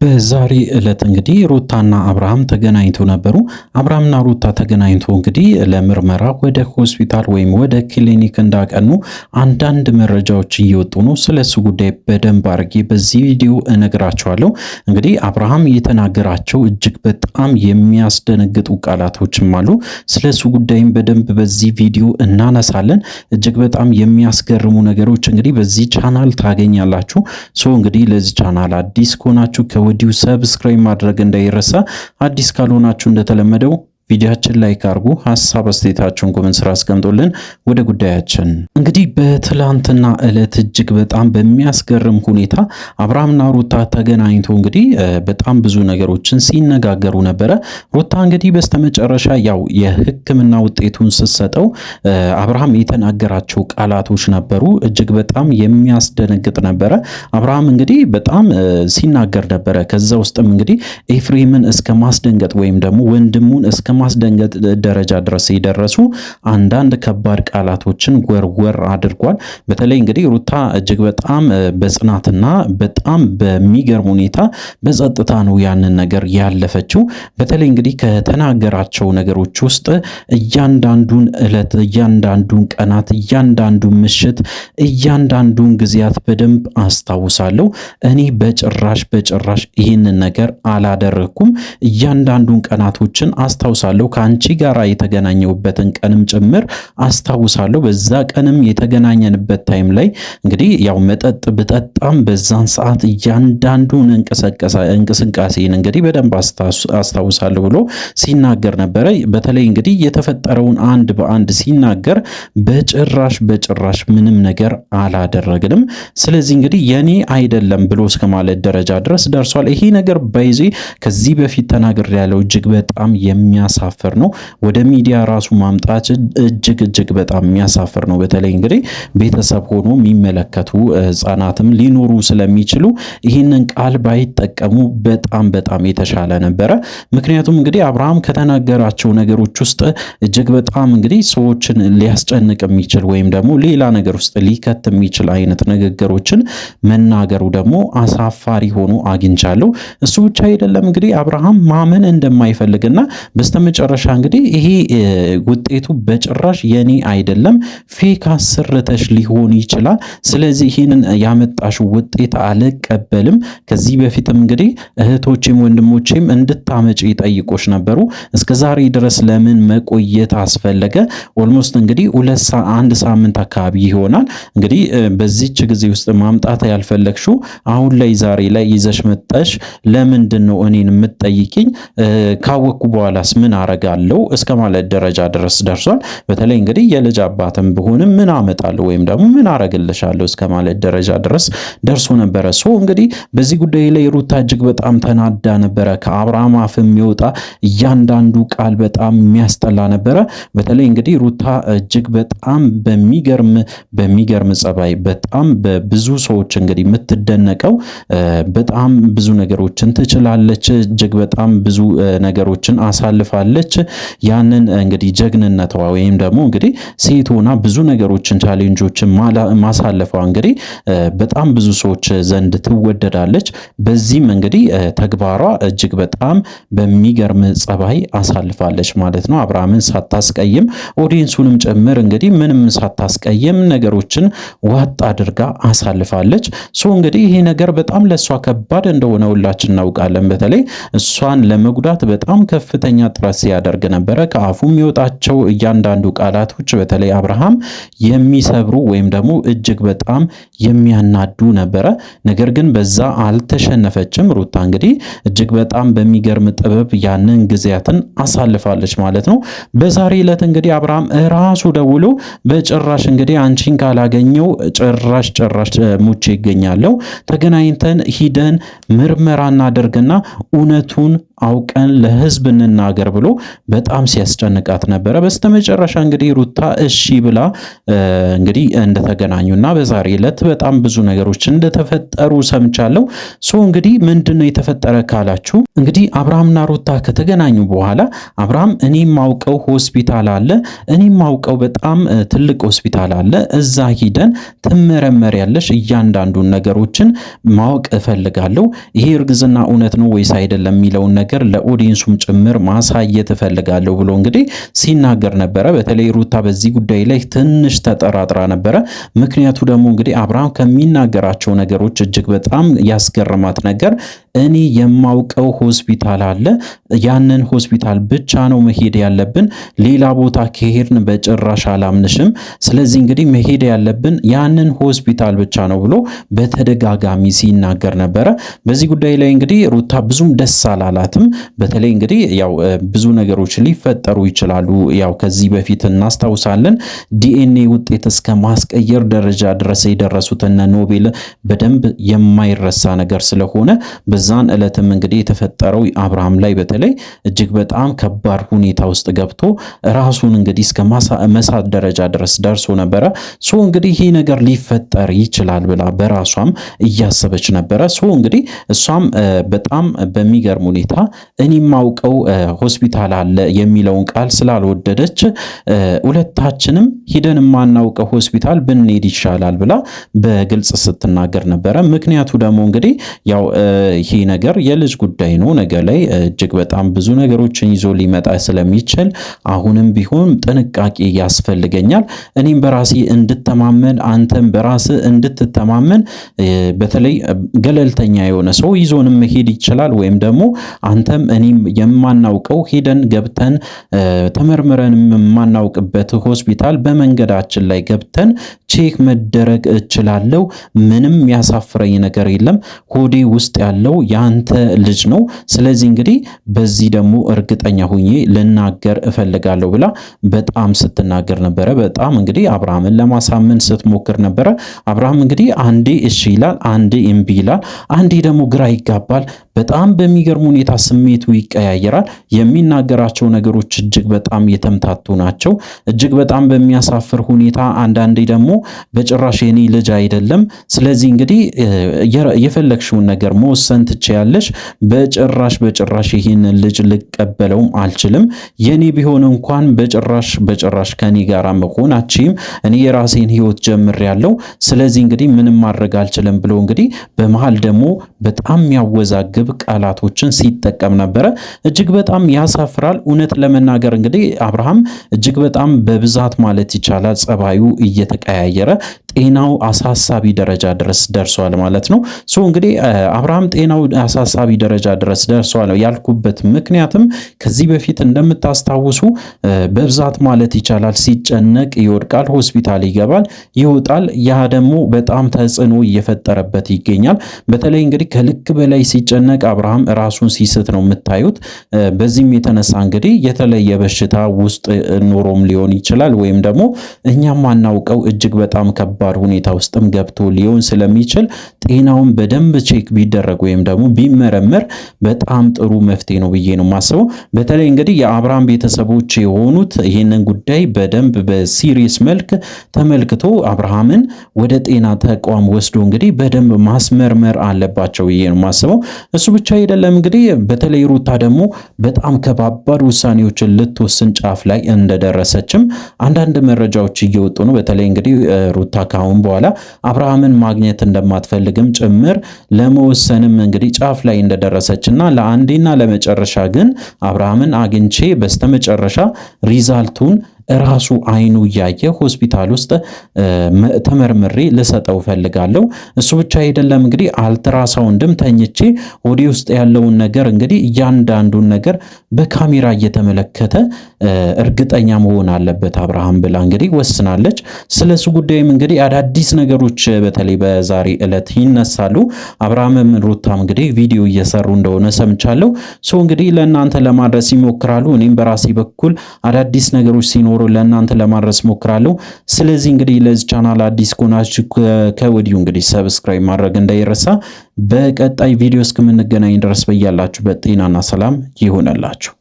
በዛሬ ዕለት እንግዲህ ሩታና አብርሃም ተገናኝተው ነበሩ። አብርሃምና ሩታ ተገናኝተው እንግዲህ ለምርመራ ወደ ሆስፒታል ወይም ወደ ክሊኒክ እንዳቀኑ አንዳንድ መረጃዎች እየወጡ ነው። ስለሱ ጉዳይ በደንብ አድርጌ በዚህ ቪዲዮ እነግራቸዋለሁ። እንግዲህ አብርሃም የተናገራቸው እጅግ በጣም የሚያስደነግጡ ቃላቶችም አሉ። ስለሱ ጉዳይም በደንብ በዚህ ቪዲዮ እናነሳለን። እጅግ በጣም የሚያስገርሙ ነገሮች እንግዲህ በዚህ ቻናል ታገኛላችሁ። እንግዲህ ለዚህ ቻናል አዲስ ከሆናችሁ ወዲሁ ሰብስክራይብ ማድረግ እንዳይረሳ። አዲስ ካልሆናችሁ እንደተለመደው ቪዲዮአችን ላይክ አድርጉ፣ ሐሳብ አስተያየታችሁን ኮሜንት ስራ አስቀምጡልን። ወደ ጉዳያችን እንግዲህ በትላንትና ዕለት እጅግ በጣም በሚያስገርም ሁኔታ አብርሃምና ሩታ ተገናኝቶ እንግዲህ በጣም ብዙ ነገሮችን ሲነጋገሩ ነበረ። ሩታ እንግዲህ በስተመጨረሻ ያው የሕክምና ውጤቱን ስትሰጠው አብርሃም የተናገራቸው ቃላቶች ነበሩ። እጅግ በጣም የሚያስደነግጥ ነበረ። አብርሃም እንግዲህ በጣም ሲናገር ነበረ። ከዛ ውስጥም እንግዲህ ኤፍሬምን እስከ ማስደንገጥ ወይም ደግሞ ወንድሙን እስከ ማስደንገጥ ደረጃ ድረስ የደረሱ አንዳንድ ከባድ ቃላቶችን ወርወር አድርጓል። በተለይ እንግዲህ ሩታ እጅግ በጣም በጽናትና በጣም በሚገርም ሁኔታ በጸጥታ ነው ያንን ነገር ያለፈችው። በተለይ እንግዲህ ከተናገራቸው ነገሮች ውስጥ እያንዳንዱን ዕለት፣ እያንዳንዱን ቀናት፣ እያንዳንዱን ምሽት፣ እያንዳንዱን ጊዜያት በደንብ አስታውሳለሁ። እኔ በጭራሽ ይህንን ነገር አላደረኩም። እያንዳንዱን ቀናቶችን አስታውሳለሁ። ከአንቺ ጋር የተገናኘውበትን ቀንም ጭምር አስታውሳለሁ። በዛ ቀንም የተገናኘንበት ታይም ላይ እንግዲህ ያው መጠጥ ብጠጣም በዛን ሰዓት እያንዳንዱን እንቅስቃሴን እንግዲህ በደንብ አስታውሳለሁ ብሎ ሲናገር ነበረ። በተለይ እንግዲህ የተፈጠረውን አንድ በአንድ ሲናገር በጭራሽ ምንም ነገር አላደረግንም፣ ስለዚህ እንግዲህ የኔ አይደለም ብሎ እስከ ማለት ደረጃ ድረስ ደርሷል። ይሄ ነገር ባይዜ ከዚህ በፊት ተናግሬ ያለው እጅግ በጣም የሚያሳፍር ነው። ወደ ሚዲያ ራሱ ማምጣት እጅግ በጣም የሚያሳፍር ነው። በተለይ እንግዲህ ቤተሰብ ሆኖ የሚመለከቱ ህፃናትም ሊኖሩ ስለሚችሉ ይህንን ቃል ባይጠቀሙ በጣም የተሻለ ነበረ። ምክንያቱም እንግዲህ አብርሃም ከተናገራቸው ነገሮች ውስጥ እጅግ በጣም እንግዲህ ሰዎችን ሊያስጨንቅ የሚችል ወይም ደግሞ ሌላ ነገር ውስጥ ሊከት የሚችል አይነት ንግግሮችን መናገሩ ደግሞ አሳፋሪ ሆኖ አግኝቻለሁ። እሱ ብቻ አይደለም እንግዲህ አብርሃም ማመን እንደማይፈልግና በስተመጨረሻ እንግዲህ ይሄ ውጤቱ በጭራሽ የኔ አይደለም፣ ፌክ አሰርተሽ ሊሆን ይችላል፣ ስለዚህ ይህንን ያመጣሽው ውጤት አልቀበልም። ከዚህ በፊትም እንግዲህ እህቶቼም ወንድሞቼም እንድታመጪ ጠይቆሽ ነበሩ፣ እስከዛሬ ድረስ ለምን መቆየት አስፈለገ? ኦልሞስት እንግዲህ አንድ ሳምንት አካባቢ ይሆናል እንግዲህ በዚች ጊዜ ውስጥ ማምጣት ያልፈለግሽው አሁን ላይ ዛሬ ላይ ይዘሽ መጣሽ። ለምንድን ነው እኔን የምትጠይቂኝ? ካወቅኩ በኋላስ ምን አረጋለሁ እስከ ማለት ደረጃ ድረስ ደርሷል። በተለይ እንግዲህ የልጅ አባትም ብሆንም ምን አመጣለሁ ወይም ደግሞ ምን አረግልሻለሁ እስከ ማለት ደረጃ ድረስ ደርሶ ነበረ። እንግዲህ በዚህ ጉዳይ ላይ ሩታ እጅግ በጣም ተናዳ ነበረ። ከአብርሃም አፍ የሚወጣ እያንዳንዱ ቃል በጣም የሚያስጠላ ነበረ። በተለይ እንግዲህ ሩታ እጅግ በጣም በሚገርም ጸባይ በጣም በብዙ ሰዎች እንግዲህ የምትደነቀው በጣም ብዙ ነገሮችን ትችላለች። እጅግ በጣም ብዙ ነገሮችን አሳልፋለች። ያንን እንግዲህ ጀግንነቷ ወይም ደግሞ እንግዲህ ሴት ሆና ብዙ ነገሮችን ቻሌንጆችን ማሳለፏ እንግዲህ በጣም ብዙ ሰዎች ዘንድ ትወደዳለች። በዚህም እንግዲህ ተግባሯ እጅግ በጣም በሚገርም ጸባይ አሳልፋለች ማለት ነው። አብርሃምን ሳታስቀይም ኦዲየንሱንም ጭምር እንግዲህ ምንም ሳታስቀይም ነገሮችን ዋጥ አድርጋ አሳልፋለች። እንግዲህ ይሄ ነገር በጣም ለሷ ከባድ እንደሆነ ሁላችን እናውቃለን። በተለይ እሷን ለመጉዳት በጣም ከፍተኛ ጥረት ሲያደርግ ነበረ። ከአፉ የሚወጣቸው እያንዳንዱ ቃላቶች በተለይ አብርሃም የሚሰብሩ ወይም ደግሞ እጅግ በጣም የሚያናዱ ነበረ። ነገር ግን በዛ አልተሸነፈችም። ሩታ እንግዲህ እጅግ በጣም በሚገርም ጥበብ ያንን ጊዜያትን አሳልፋለች ማለት ነው። በዛሬ ዕለት እንግዲህ አብርሃም ራሱ ደውሎ በጭራሽ እንግዲህ አንቺን ካላገኘው ጭራሽ ሙቼ ይገኛለሁ፣ ተገናኝተን ሂደን ምርመራ እናደርግና እውነቱን አውቀን ለህዝብ እንናገር ብሎ በጣም ሲያስጨንቃት ነበረ። በስተመጨረሻ እንግዲህ ሩታ እሺ ብላ እንግዲህ እንደተገናኙና በዛሬ ዕለት በጣም ብዙ ነገሮች እንደተፈጠሩ ሰምቻለሁ። እንግዲህ ምንድነው የተፈጠረ ካላችሁ እንግዲህ አብርሃምና ሩታ ከተገናኙ በኋላ አብርሃም እኔም ማውቀው ሆስፒታል አለ፣ እኔም ማውቀው በጣም ትልቅ ሆስፒታል አለ፣ እዛ ሂደን ትመረመሪያለሽ፣ እያንዳንዱን ነገሮችን ማወቅ እፈልጋለሁ፣ ይሄ እርግዝና እውነት ነው ወይስ አይደለም የሚለውን ነገር ለኦዲየንሱም ጭምር ማሳየት እፈልጋለሁ ብሎ እንግዲህ ሲናገር ነበረ። በተለይ ሩታ በዚህ ጉዳይ ላይ ትንሽ ተጠራጥራ ነበረ። ምክንያቱ ደግሞ እንግዲህ አብርሃም ከሚናገራቸው ነገሮች እጅግ በጣም ያስገርማት ነገር እኔ የማውቀው ሆስፒታል አለ፣ ያንን ሆስፒታል ብቻ ነው መሄድ ያለብን፣ ሌላ ቦታ ከሄድን በጭራሽ አላምንሽም፣ ስለዚህ እንግዲህ መሄድ ያለብን ያንን ሆስፒታል ብቻ ነው ብሎ በተደጋጋሚ ሲናገር ነበረ። በዚህ ጉዳይ ላይ እንግዲህ ሩታ ብዙም ደስ አላላትም። በተለይ እንግዲህ ያው ብዙ ነገሮች ሊፈጠሩ ይችላሉ። ያው ከዚህ በፊት እናስታውሳለን ዲኤንኤ ውጤት እስከ ማስቀየር ደረጃ ድረስ የደረሱት እነ ኖቤል በደንብ የማይረሳ ነገር ስለሆነ በዛን ዕለትም እንግዲህ የተፈጠረው አብርሃም ላይ በተለይ እጅግ በጣም ከባድ ሁኔታ ውስጥ ገብቶ ራሱን እንግዲህ እስከ መሳት ደረጃ ድረስ ደርሶ ነበረ። እንግዲህ ይህ ነገር ሊፈጠር ይችላል ብላ በራሷም እያሰበች ነበረ። እንግዲህ እሷም በጣም በሚገርም ሁኔታ እኔም ማውቀው ሆስፒታል አለ የሚለውን ቃል ስላልወደደች ሁለታችንም ሂደን የማናውቀው ሆስፒታል ብንሄድ ይሻላል ብላ በግልጽ ስትናገር ነበረ። ምክንያቱ ደግሞ እንግዲህ ያው ይሄ ነገር የልጅ ጉዳይ ነው። ነገ ላይ እጅግ በጣም ብዙ ነገሮችን ይዞ ሊመጣ ስለሚችል አሁንም ቢሆን ጥንቃቄ ያስፈልገኛል። እኔም በራሴ እንድተማመን አንተም በራስ እንድትተማመን በተለይ ገለልተኛ የሆነ ሰው ይዞንም መሄድ ይችላል። ወይም ደግሞ አንተም እኔም የማናውቀው ሄደን ገብተን ተመርምረን የማናውቅበት ሆስፒታል በመንገዳችን ላይ ገብተን ቼክ መደረግ እችላለሁ። ምንም ያሳፍረኝ ነገር የለም። ሆዴ ውስጥ ያለው ያንተ ልጅ ነው። ስለዚህ እንግዲህ በዚህ ደግሞ እርግጠኛ ሆኜ ልናገር እፈልጋለሁ ብላ በጣም ስትናገር ነበረ። በጣም እንግዲህ አብርሃምን ለማሳመን ስትሞክር ነበረ። አብርሃም እንግዲህ አንዴ እሺ ይላል፣ አንዴ እምቢ ይላል፣ አንዴ ደግሞ ግራ ይጋባል። በጣም በሚገርም ሁኔታ ስሜቱ ይቀያየራል። የሚናገራቸው ነገሮች እጅግ በጣም የተምታቱ ናቸው። እጅግ በጣም በሚያሳፍር ሁኔታ አንዳንዴ ደግሞ በጭራሽ የኔ ልጅ አይደለም፣ ስለዚህ እንግዲህ የፈለግሽውን ነገር መወሰን ትችያለሽ፣ በጭራሽ ይህንን ልጅ ልቀበለውም አልችልም፣ የኔ ቢሆን እንኳን በጭራሽ ከኔ ጋር መሆን አችም፣ እኔ የራሴን ህይወት ጀምሬያለሁ፣ ስለዚህ እንግዲህ ምንም ማድረግ አልችልም ብሎ እንግዲህ በመሃል ደግሞ በጣም የሚያወዛግብ ቃላቶችን ሲጠቀም ነበረ። እጅግ በጣም ያሳፍራል። እውነት ለመናገር እንግዲህ አብርሃም እጅግ በጣም በብዛት ማለት ይቻላል ጸባዩ እየተቀያየረ ጤናው አሳሳቢ ደረጃ ድረስ ደርሷል ማለት ነው። እንግዲህ አብርሃም ጤናው አሳሳቢ ደረጃ ድረስ ደርሷል ያልኩበት ምክንያትም ከዚህ በፊት እንደምታስታውሱ በብዛት ማለት ይቻላል ሲጨነቅ ይወድቃል፣ ሆስፒታል ይገባል፣ ይወጣል። ያ ደግሞ በጣም ተጽዕኖ እየፈጠረበት ይገኛል። በተለይ እንግዲህ ከልክ በላይ ሲጨነቅ አብርሃም ራሱን ሲስት ነው የምታዩት። በዚህም የተነሳ እንግዲህ የተለየ በሽታ ውስጥ ኖሮም ሊሆን ይችላል፣ ወይም ደግሞ እኛም ማናውቀው እጅግ በጣም ከባድ ሁኔታ ውስጥም ገብቶ ሊሆን ስለሚችል ጤናውን በደንብ ቼክ ቢደረግ ወይም ደግሞ ቢመረመር በጣም ጥሩ መፍትሄ ነው ብዬ ነው የማስበው። በተለይ እንግዲህ የአብርሃም ቤተሰቦች የሆኑት ይህንን ጉዳይ በደንብ በሲሪየስ መልክ ተመልክቶ አብርሃምን ወደ ጤና ተቋም ወስዶ እንግዲህ በደንብ ማስመርመር አለባቸው ብዬ ነው የማስበው። እሱ ብቻ አይደለም እንግዲህ በተለይ ሩታ ደግሞ በጣም ከባባድ ውሳኔዎችን ልትወስን ጫፍ ላይ እንደደረሰችም አንዳንድ መረጃዎች እየወጡ ነው። በተለይ እንግዲህ ሩታ ካሁን በኋላ አብርሃምን ማግኘት እንደማትፈልግም ጭምር ለመወሰንም እንግዲህ ጫፍ ላይ እንደደረሰችና ለአንዴና ለመጨረሻ ግን አብርሃምን አግኝቼ በስተመጨረሻ ሪዛልቱን ራሱ አይኑ እያየ ሆስፒታል ውስጥ ተመርምሬ ልሰጠው ፈልጋለሁ። እሱ ብቻ አይደለም እንግዲህ አልትራሳውንድም ተኝቼ ሆዴ ውስጥ ያለውን ነገር እንግዲህ እያንዳንዱን ነገር በካሜራ እየተመለከተ እርግጠኛ መሆን አለበት አብርሃም ብላ እንግዲህ ወስናለች። ስለሱ ጉዳይም እንግዲህ አዳዲስ ነገሮች በተለይ በዛሬ ዕለት ይነሳሉ። አብርሃምም ሩታም እንግዲህ ቪዲዮ እየሰሩ እንደሆነ ሰምቻለሁ። እንግዲህ ለእናንተ ለማድረስ ይሞክራሉ። እኔም በራሴ በኩል አዳዲስ ነገሮች ሲኖሩ ኖሮ ለእናንተ ለማድረስ ሞክራለሁ። ስለዚህ እንግዲህ ለዚህ ቻናል አዲስ ከሆናችሁ ከወዲሁ እንግዲህ ሰብስክራይብ ማድረግ እንዳይረሳ። በቀጣይ ቪዲዮ እስከምንገናኝ ድረስ በያላችሁበት ጤናና ሰላም ይሁንላችሁ።